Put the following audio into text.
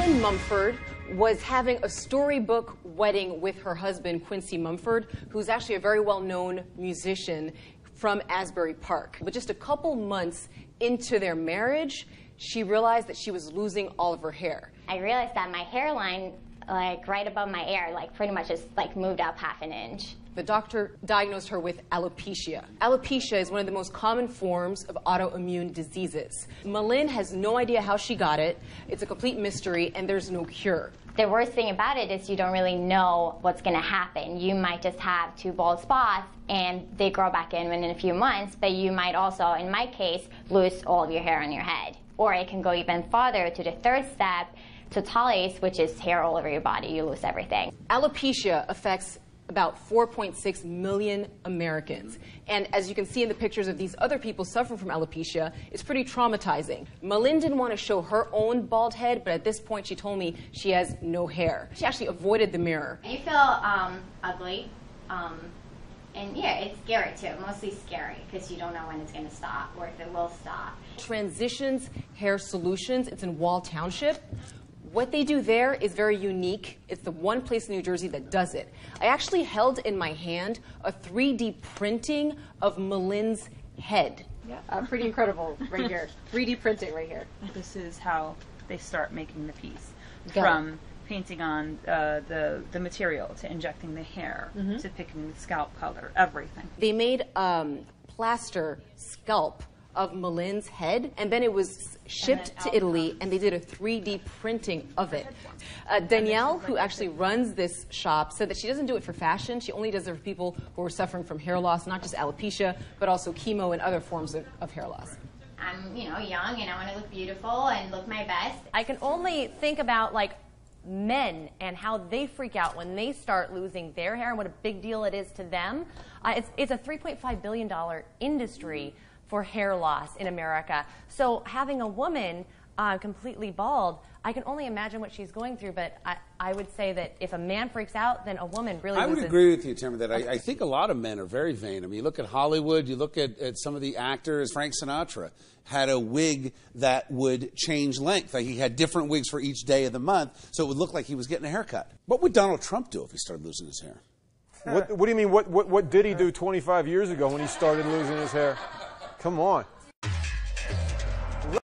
Malin Mumford was having a storybook wedding with her husband, Quincy Mumford, who's actually a very well-known musician from Asbury Park. But just a couple months into their marriage, she realized that she was losing all of her hair. I realized that my hairline, like right above my ear, like pretty much just like moved up half an inch. The doctor diagnosed her with alopecia. Alopecia is one of the most common forms of autoimmune diseases. Malin has no idea how she got it. It's a complete mystery, and there's no cure. The worst thing about it is you don't really know what's going to happen. You might just have 2 bald spots, and they grow back in a few months, but you might also, in my case, lose all of your hair on your head. Or it can go even farther to the 3rd step, totalis, which is hair all over your body. You lose everything. Alopecia affects about 4.6 million Americans. And as you can see in the pictures of these other people suffering from alopecia, it's pretty traumatizing. Malin didn't want to show her own bald head, but at this point she told me she has no hair. She actually avoided the mirror. You feel ugly, and yeah, it's scary too, mostly scary, because you don't know when it's going to stop or if it will stop. Transitions Hair Solutions, it's in Wall Township. What they do there is very unique. It's the one place in New Jersey that does it. I actually held in my hand a 3D printing of Malin's head. Yeah, pretty incredible right here. 3D printing right here. This is how they start making the piece. Got From painting on the material, to injecting the hair, to picking the scalp color, everything. They made plaster scalp of Malin's head, and then it was shipped to Italy, and they did a 3D printing of it. Danielle, who actually runs this shop, said that she doesn't do it for fashion. She only does it for people who are suffering from hair loss, not just alopecia, but also chemo and other forms of hair loss. I'm, young, and I want to look beautiful and look my best. I can only think about, like, men and how they freak out when they start losing their hair and what a big deal it is to them. It's a $3.5 billion industry for hair loss in America. So having a woman completely bald, I can only imagine what she's going through, but I would say that if a man freaks out, then a woman really loses. I would agree with you, Tim, that I think a lot of men are very vain. I mean, you look at Hollywood, you look at some of the actors. Frank Sinatra had a wig that would change length. Like, he had different wigs for each day of the month, so it would look like he was getting a haircut. What would Donald Trump do if he started losing his hair? What do you mean, what did he do 25 years ago when he started losing his hair? Come on.